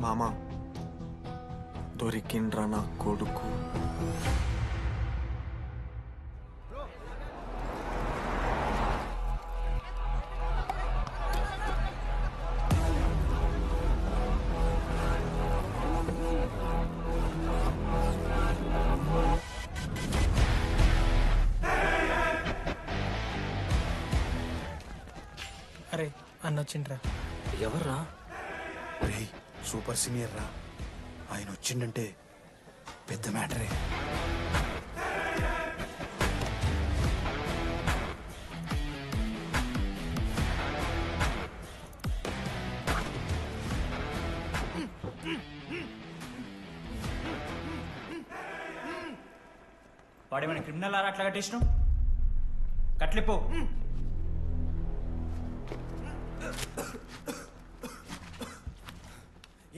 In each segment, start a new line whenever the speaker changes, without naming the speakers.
మామా దొరికిండ్రా నా కొడుకు.
అరే అన్న వచ్చిండ్రా.
ఎవర్రా?
రే సూపర్ సీనియర్ రా, ఆయన వచ్చిండంటే పెద్ద మ్యాటరే.
వాడేమైనా క్రిమినల్ ఆరా అట్లా కట్టేసినావు? కట్లిపో.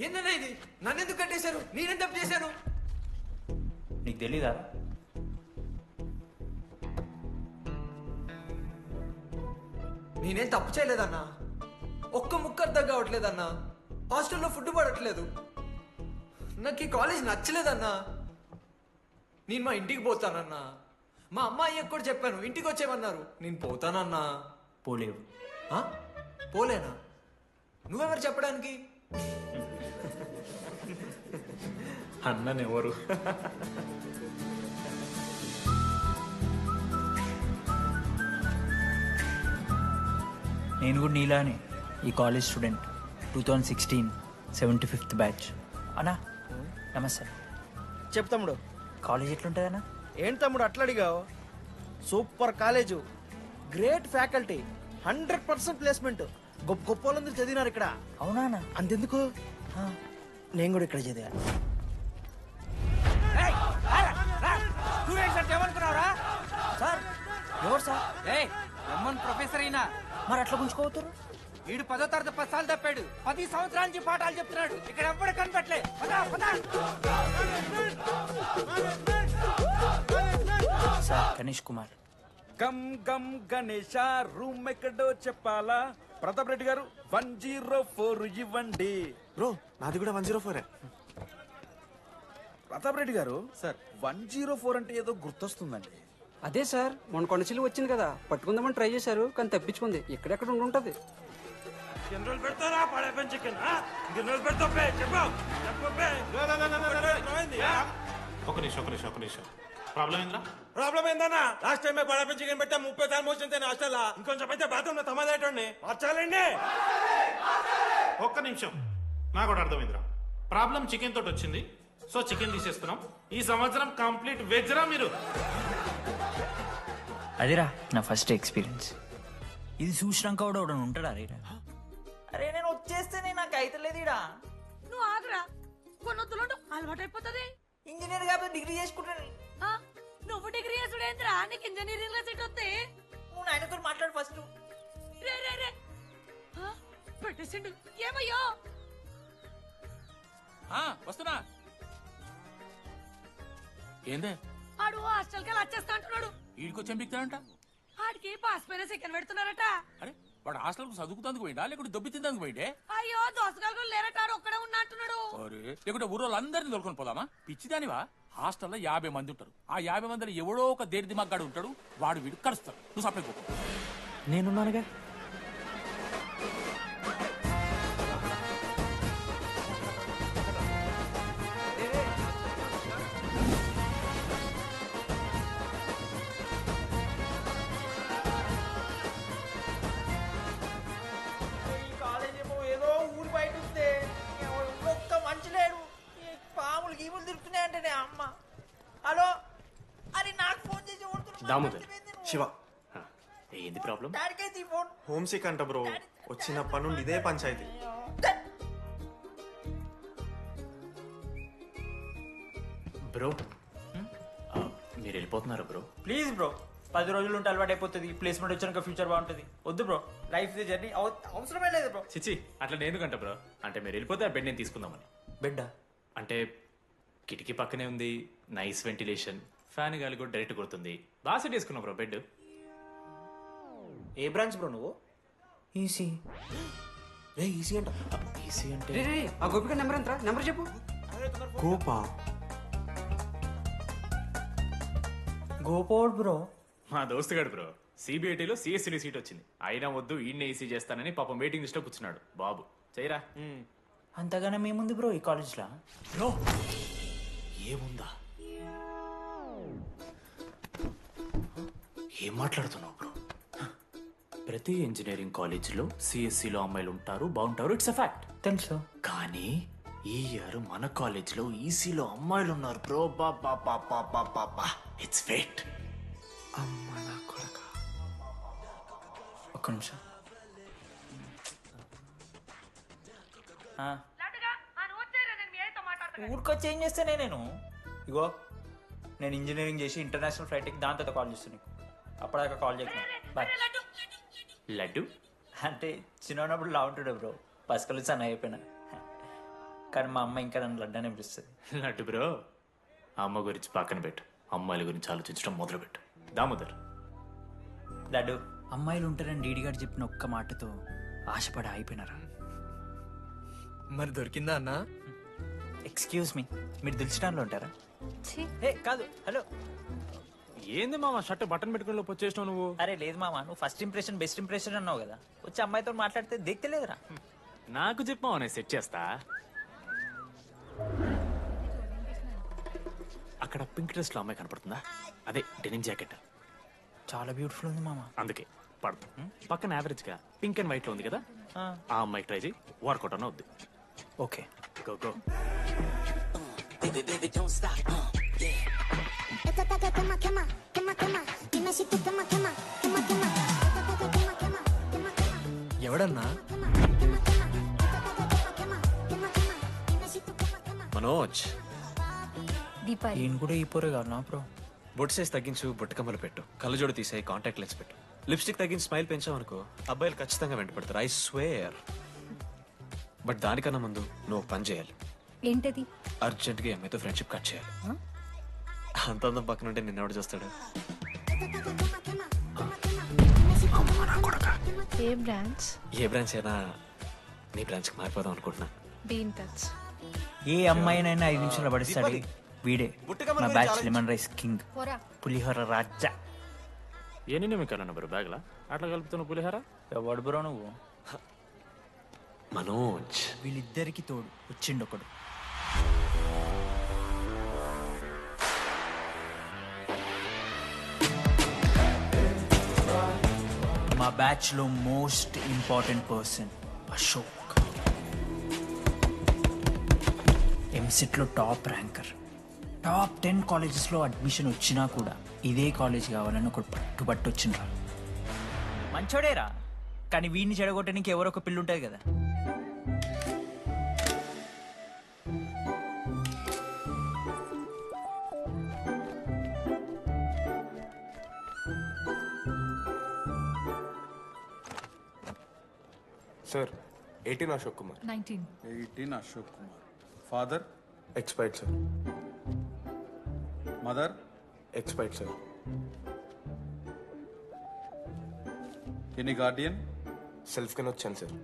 ఏందన్నా ఇది? నన్నెందుకు కట్టేశారు? నేనేం తప్పు చేశాను?
నీకు తెలీదా?
నేనేం తప్పు చేయలేదన్నా. ఒక్క ముక్క అర్థం కావట్లేదన్నా. హాస్టల్లో ఫుడ్ పడట్లేదు. నాకు ఈ కాలేజ్ నచ్చలేదన్నా. నేను మా ఇంటికి పోతానన్నా. మా అమ్మాయికి కూడా చెప్పాను, ఇంటికి వచ్చేయమన్నారు. నేను పోతానన్నా.
పోలేవు.
ఆ? పోలేనా? నువ్వెవరు చెప్పడానికి?
అన్ననెవరు? నేను కూడా నీలానే ఈ కాలేజ్ స్టూడెంట్, 2016 75th బ్యాచ్. అన్నా నమస్తే.
చెప్పు తమ్ముడు.
కాలేజ్ ఎట్లుంటుంది అన్న?
ఏంటి తమ్ముడు అట్లా అడిగావు? Super college, great faculty, 100% placement. గొప్ప గొప్ప వాళ్ళందరూ చదివినారు ఇక్కడ.
అవునా అన్న?
అంతెందుకు, నేను కూడా ఇక్కడ చదివా.
సార్ ఎవరు సార్?
ప్రొఫెసర్ అయినా
మరి అట్లా గుంజుకోవతారు?
వీడు 10వ తరగతి 10 సార్లు తప్పాడు. 10 సంవత్సరాల నుంచి పాఠాలు చెప్తున్నాడు. ఇక్కడ ఎవ్వడు కనపట్లే.
సార్ గణేష్ కుమార్.
గమ్ గమ్ గణేష రూమ్ ఎక్కడో చెప్పాలా? ప్రతాప్ రెడ్డి గారు 104 ఇవ్వండి.
బ్రో నాది కూడా 104.
ప్రతాప్ రెడ్డి గారు సార్ 104 అంటే ఏదో గుర్తొస్తుందండి.
అదే సార్, మొన్న కొండచిల్లు వచ్చింది కదా, పట్టుకుందామని ట్రై చేశారు కానీ తప్పించుకుంది. ఎక్కడెక్కడ ఉండుంటది.
ఒక నిమిషం ప్రాబ్లం ఏంద్రా?
ప్రాబ్లం ఏందన్నా? లాస్ట్ టైం బడా చికెన్ పెట్టా 30 సార్లు మోసింది హాస్టల్లా. ఇంకొంచెం అయితే బాత్రూమ్ తమాదేటండి మార్చాలండి.
ఒక్క నిమిషం, నాకు కూడా అర్థమైందిరా. ప్రాబ్లం చికెన్ తోటి వచ్చింది, సో చికెన్ తీసేస్తున్నాం. ఈ సంవత్సరం కంప్లీట్ వెజ్ రా మీరు.
అదేరా నా ఫస్ట్ ఎక్స్పీరియన్స్. ఇది చూసినాక కూడా ఒకడు ఉంటాడా రే? అరే నేను వచ్చేస్తేనే నాకు అయితలేదు ఇడా.
నువ్వు ఆగురా, కొన్ని వద్దులు అలవాటు అయిపోతుంది.
ఇంజనీర్ కాబట్టి డిగ్రీ చేసుకుంటాను.
నువ్వు డిగ్రీ చేసుడేంద్రా? నీకు ఇంజనీరింగ్ లో సీట్ వస్తే
నువ్వు నాయనతో మాట్లాడు ఫస్ట్.
రే రే రే పెట్టేసిండు. ఏమయ్యో
వస్తున్నా. ఏందే
ఆడు హాస్టల్ కి వచ్చేస్తా అంటున్నాడు.
ఈడికొచ్చి ఎంపిక్తాడంట.
ఆడికి పాస్ పైన సెకండ్ పెడుతున్నారట.
అరే వాడు హాస్టల్ చదువుకుతానికి పోయిండా లేకుంటే దొబ్బి తిందానికి పోయిండే?
అయ్యో దోసగాలు లేరట, ఆడు ఒక్కడే ఉన్నా అంటున్నాడు.
అరే లేకుంటే ఊరోళ్ళు అందరినీ దొరుకుని పోదామా? పిచ్చిదానివా? హాస్టల్లో 50 మంది ఉంటారు. ఆ 50 మందిలో ఎవడో ఒక దేని దిమాగ్గాడు ఉంటాడు. వాడు వీడు కలుస్తాడు. నువ్వు సప్లై పో.
నేనున్నానుగా.
ఏదో ఊరి బయట ఉంటే ఒక్క మంచి లేడు. పాములు గీములు తిరుగుతున్నాయంటే అమ్మ. హలో, అరే నాకు ఫోన్ చేసి
దామోదర్ శివ,
ఏంది ప్రాబ్లం?
డాడీకైతే ఫోన్.
హోమ్ సిక్ అంట బ్రో. వచ్చినప్పటి నుండి ఇదే పంచాయతీ.
బ్రో మీరు వెళ్ళిపోతున్నారా బ్రో?
ప్లీజ్ బ్రో, 10 రోజులు ఉంటే అలవాటు అయిపోతుంది. ప్లేస్మెంట్ వచ్చాక ఫ్యూచర్ బాగుంటుంది. వద్దు బ్రో, లైఫ్ జర్నీ అవసరమే లేదు బ్రో.
చిచి అట్లా నేను కంట బ్రో. అంటే మీరు వెళ్ళిపోతే ఆ బెడ్ నేను తీసుకుందామని.
బెడ్డా?
అంటే కిటికీ పక్కనే ఉంది, నైస్ వెంటిలేషన్, ఫ్యాన్ గాలి కూడా డైరెక్ట్ కొడుతుంది. బాగా సెట్ చేసుకున్నావు బ్రో బెడ్.
ఏ బ్రాంచ్ బ్రో నువ్వు? ఈసీ.
రే ఈసీ అంట.
ఈసీ అంటే
రే రే, ఆ గోపిక నెంబర్ ఎంతరా? నెంబర్ చెప్పు.
గోపా
గోపోడ్ బ్రో.
మా దోస్తుగాడు బ్రో సిబిఐటీలో సిఎస్సీలో సీట్ వచ్చింది. అయినా వద్దు ఈయన ఈసీ చేస్తానని పాపం వెయిటింగ్ లిస్ట్లో కూర్చున్నాడు. బాబు చేయరా.
అంతగానే మేముంది బ్రో ఈ కాలేజ్లో.
బ్రో ఏముందా? ఏం మాట్లాడుతున్నావు బ్రో? ప్రతి ఇంజనీరింగ్ కాలేజీలో సిఎస్సిలో అమ్మాయిలు ఉంటారు, బాగుంటారు. It's a fact.
తెలుసు.
కానీ ఈ ఇయర్ మన కాలేజీలో ఈసీలో అమ్మాయిలు ఉన్నారు బ్రో. Baba it's fate.
అమ్మ నా కొడక.
ఒక్క నిమిషం. ఊరికొచ్చి ఏం చేస్తానే నేను? ఇగో నేను ఇంజనీరింగ్ చేసి ఇంటర్నేషనల్ ఫ్లైట్కి దాని తర్వాత కాల్ చేస్తాను నీకు. అప్పటిదాకా కాల్ చేయకు. బాయ్.
లడ్డు
అంటే చిన్నప్పుడు లా ఉంటుండే బ్రో, పసుకలు సన్న అయిపోయినా. కానీ మా అమ్మ ఇంకా నన్ను లడ్డు అని పిలుస్తుంది.
లడ్డు బ్రో అమ్మ గురించి పక్కన పెట్టు, అమ్మాయిల గురించి ఆలోచించడం మొదలుపెట్టు. దామోదర్
లడ్డు, అమ్మాయిలు ఉంటారని డీడీ గారు చెప్పిన ఒక్క మాటతో ఆశపడి అయిపోయినారా?
మరి దొరికిందా అన్నా?
ఎక్స్క్యూజ్ మీ, మీరు దిల్చడంలో ఉంటారా? ఏ కాదు, హలో.
ఏంది మామ షర్ట్ బటన్ పెట్టుకుని లోపు వచ్చేసినావు నువ్వు?
అరే లేదు మామ, నువ్వు ఫస్ట్ ఇంప్రెషన్ బెస్ట్ ఇంప్రెషన్ అన్నావు కదా, వచ్చి అమ్మాయితో మాట్లాడితే దిక్కలేదురా.
నాకు చెప్పావు నేను సెట్ చేస్తా. అక్కడ పింక్ డ్రెస్ లో అమ్మాయి కనపడుతుందా? అదే డెనిమ్ జాకెట్.
చాలా బ్యూటిఫుల్ ఉంది మామ.
అందుకే పడదు. పక్కన యావరేజ్ గా పింక్ అండ్ వైట్ లో ఉంది కదా, ఆ అమ్మాయి ట్రై చేయి, వర్కౌట్ అన్న వద్దు.
Okay
go go.
ఎవడన్నా?
మనోజ్,
ఈయన కూడా ఈ పోరే కాదు నా బ్రో.
బొట్టు సైజ్ తగ్గించు, బుట్టకమ్మలు పెట్టు, కళ్ళజోడు తీసాయి, కాంటాక్ట్ లెన్స్ పెట్టు, లిప్స్టిక్ తగ్గించి స్మైల్ పెంచావనుకో అబ్బాయిలు ఖచ్చితంగా వెంటపడతారు. I swear. బట్ దానికన్నా ముందు నువ్వు పని చేయాలి.
ఏంటది?
అర్జెంట్గా అమ్మాయితో ఫ్రెండ్షిప్ కట్ చేయాలి. అంత అందం పక్కన ఉంటే నిన్నెవడు చూస్తాడు?
ఏ బ్రాంచ్?
ఏ బ్రాంచ్ అయినా నీ బ్రాంచ్కి మారిపోదాం అనుకుంటున్నా.
Be in touch.
ఏ అమ్మాయినైనా 5 నిమిషాలు పడిస్తాడు వీడే. మా బ్యాచ్ లెమన్ రైస్ కింగ్,
పోరా.
పులిహోర రాజా.
ఎన్ని నిమిషాలు బ్రో బ్యాగ్లా అట్లా కలుపుతున్న పులిహార?
ఎవడు బ్రో నువ్వు?
మనోజ్,
వీళ్ళిద్దరికి తోడు వచ్చిండు ఒకడు. మా బ్యాచ్ లో most important person Ashok. EAMCET లో టాప్ ర్యాంకర్. టాప్ 10 కాలేజెస్ లో అడ్మిషన్ వచ్చినా కూడా ఇదే కాలేజ్ కావాలని ఒకడు పట్టుబట్టు వచ్చిండ్రా. మంచోడేరా, కానీ వీడిని చెడగొట్టడానికి ఎవరో ఒక పిల్లు ఉంటుంది కదా.
Sir 18 Ashok Kumar.
19.
18 Ashok Kumar. Father?
Expired sir.
Mother?
Expired sir.
Any Guardian?
Self కింద వచ్చాను సార్.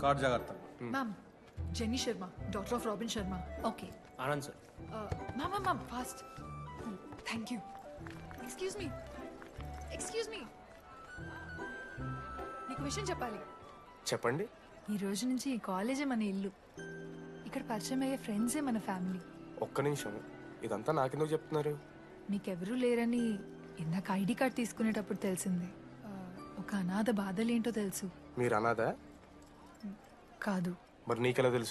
కార్డ్ జాగ్రత్త.
Ma'am, jenny Sharma, daughter of robin Sharma.
Okay.
Anand sir.
Ma'am ma'am ma'am, fast. Thank you. Excuse me, excuse me, నీకు విషయం చెప్పాలి.
చెప్పండి.
ఈ రోజు నుంచి ఈ కాలేజే మన ఇల్లు. ఇక్కడ పరిచయం అయ్యే ఫ్రెండ్సే మన ఫ్యామిలీ.
ఒక్క నిమిషం, ఇదంతా నాకెందుకు చెప్తున్నారు?
మీకెవరూ లేరని ఇందాక ఐడి కార్డ్ తీసుకునేటప్పుడు తెలిసింది. ఒక అనాథ బాధలేంటో తెలుసు.
మీరు అనాదా?
కాదు.
మరి నీకెలా తెలుసు?